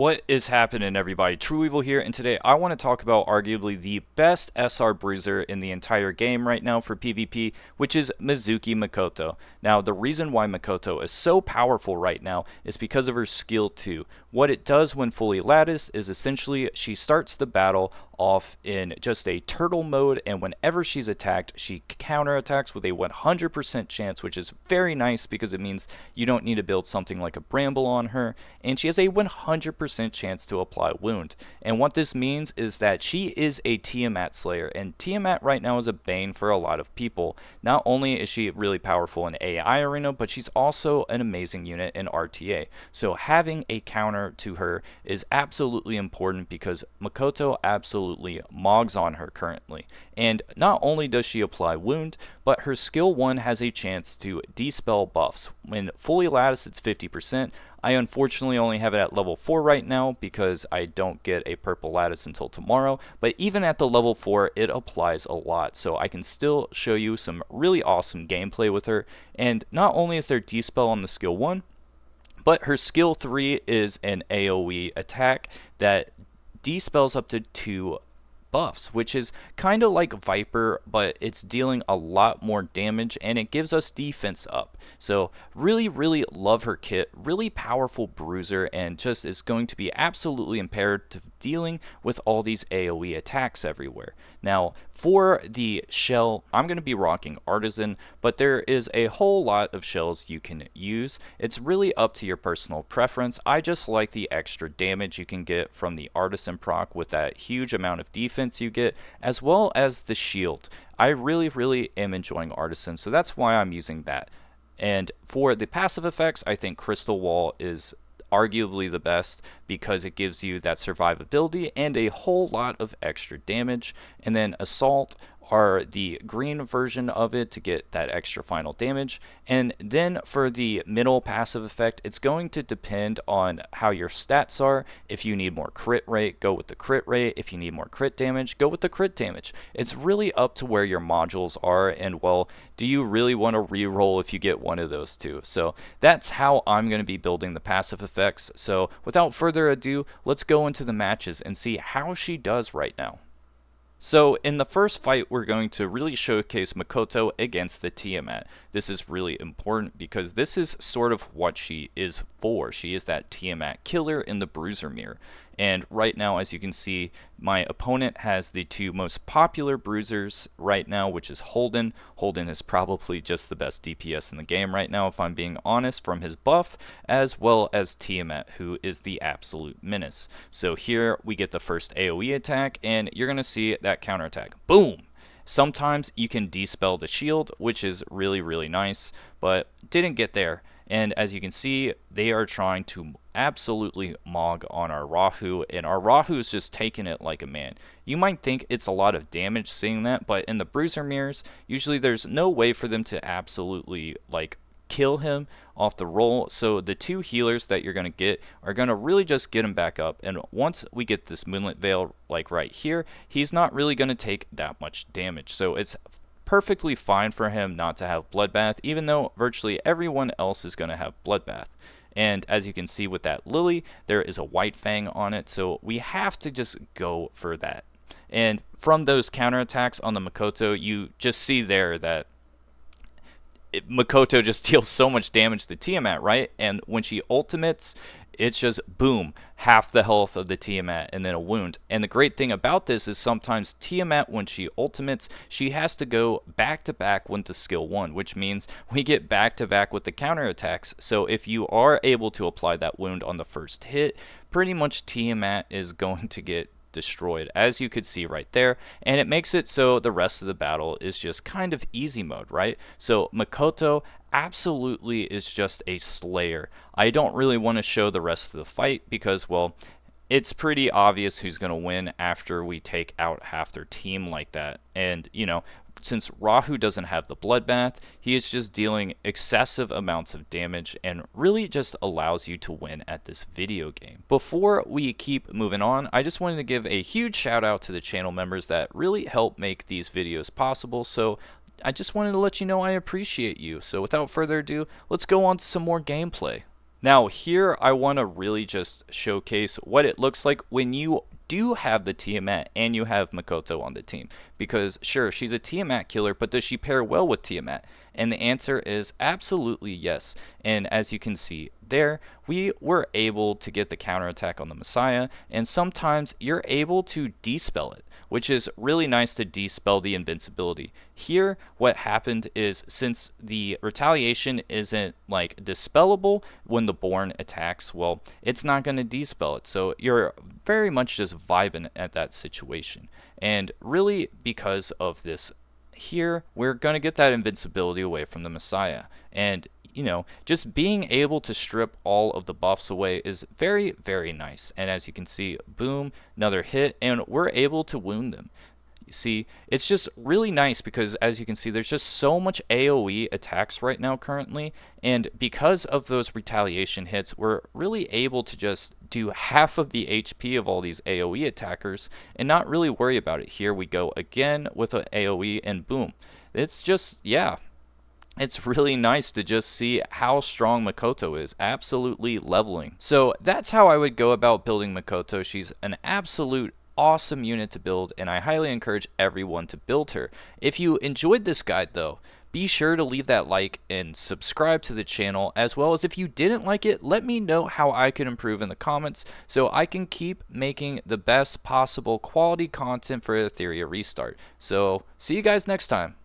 What is happening, everybody? True Evil here, and today I want to talk about arguably the best SR bruiser in the entire game right now for PvP, which is Mizuki Makoto. Now, the reason why Makoto is so powerful right now is because of her skill 2. What it does when fully latticed is essentially she starts the battle off in just a turtle mode, and whenever she's attacked, she counterattacks with a 100% chance, which is very nice because it means you don't need to build something like a bramble on her, and she has a 100% chance to apply wound. And what this means is that she is a Tiamat Slayer, and Tiamat right now is a bane for a lot of people. Not only is she really powerful in AI arena, but she's also an amazing unit in RTA. So having a counter to her is absolutely important because Makoto absolutely mogs on her currently. And not only does she apply wound, but her skill 1 has a chance to dispel buffs. When fully latticed, it's 50%. I unfortunately only have it at level 4 right now because I don't get a purple lattice until tomorrow, but even at the level 4 it applies a lot, so I can still show you some really awesome gameplay with her. And not only is there dispel on the skill 1, but her skill 3 is an AoE attack that dispels up to 2 buffs, which is kind of like Viper, but it's dealing a lot more damage and it gives us defense up. So really love her kit, really powerful bruiser, and just is going to be absolutely imperative dealing with all these AoE attacks everywhere. Now for the shell, I'm going to be rocking Artisan, but there is a whole lot of shells you can use. It's really up to your personal preference. I just like the extra damage you can get from the Artisan proc with that huge amount of defense you get, as well as the shield. I really am enjoying Artisan, so that's why I'm using that. And for the passive effects, I think Crystal Wall is arguably the best because it gives you that survivability and a whole lot of extra damage. And then Assault are the green version of it to get that extra final damage. And then for the middle passive effect, it's going to depend on how your stats are. If you need more crit rate, go with the crit rate. If you need more crit damage, go with the crit damage. It's really up to where your modules are, and well, do you really want to reroll if you get one of those two? So that's how I'm going to be building the passive effects. So without further ado, let's go into the matches and see how she does right now. So in the first fight, we're going to really showcase Makoto against the Tiamat. This is really important because this is sort of what she is for. She is that Tiamat killer in the bruiser mirror. And right now, as you can see, my opponent has the two most popular bruisers right now, which is Holden. Holden is probably just the best DPS in the game right now, if I'm being honest, from his buff, as well as Tiamat, who is the absolute menace. So here we get the first AoE attack, and you're going to see that counterattack. Boom! Sometimes you can dispel the shield, which is really nice, but didn't get there. And as you can see, they are trying to absolutely mog on our Rahu, and our Rahu is just taking it like a man. You might think it's a lot of damage seeing that, but in the bruiser mirrors, usually there's no way for them to absolutely kill him off the roll. So the two healers that you're going to get are going to really just get him back up. And once we get this Moonlit Veil like right here, he's not really going to take that much damage. So it's perfectly fine for him not to have Bloodbath, even though virtually everyone else is going to have Bloodbath. And as you can see with that Lily, there is a White Fang on it, so we have to just go for that. And from those counterattacks on the Makoto, you just see there that Makoto just deals so much damage to Tiamat, right? And when she ultimates, it's just boom, half the health of the Tiamat and then a wound. And the great thing about this is sometimes Tiamat, when she ultimates, she has to go back to back with the skill 1, which means we get back to back with the counterattacks. So if you are able to apply that wound on the first hit, pretty much Tiamat is going to get destroyed, as you could see right there, and it makes it so the rest of the battle is just kind of easy mode, right? So Makoto absolutely is just a slayer. I don't really want to show the rest of the fight because, well, it's pretty obvious who's going to win after we take out half their team like that. And, you know, since Rahu doesn't have the Bloodbath, he is just dealing excessive amounts of damage and really just allows you to win at this video game. Before we keep moving on, I just wanted to give a huge shout out to the channel members that really help make these videos possible. So I just wanted to let you know I appreciate you. So without further ado, let's go on to some more gameplay. Now here I want to really just showcase what it looks like when you do have the Tiamat and you have Makoto on the team. Because sure, she's a Tiamat killer, but does she pair well with Tiamat? And the answer is absolutely yes. And as you can see there, we were able to get the counterattack on the Messiah, and sometimes you're able to dispel it, which is really nice to dispel the invincibility. Here, what happened is since the retaliation isn't like dispellable when the Born attacks, well, it's not going to dispel it. So you're very much just vibing at that situation. And really, because of this here, we're going to get that invincibility away from the Messiah. And just being able to strip all of the buffs away is very, very nice. And as you can see, boom, another hit, and we're able to wound them. You see, it's just really nice because as you can see, there's just so much AoE attacks right now currently. And because of those retaliation hits, we're really able to just do half of the HP of all these AoE attackers and not really worry about it. Here we go again with an AoE and boom. It's just, yeah, it's really nice to just see how strong Makoto is, absolutely leveling. So that's how I would go about building Makoto. She's an absolute awesome unit to build, and I highly encourage everyone to build her. If you enjoyed this guide though, be sure to leave that like and subscribe to the channel, as well as if you didn't like it, let me know how I can improve in the comments so I can keep making the best possible quality content for Etheria Restart. So see you guys next time.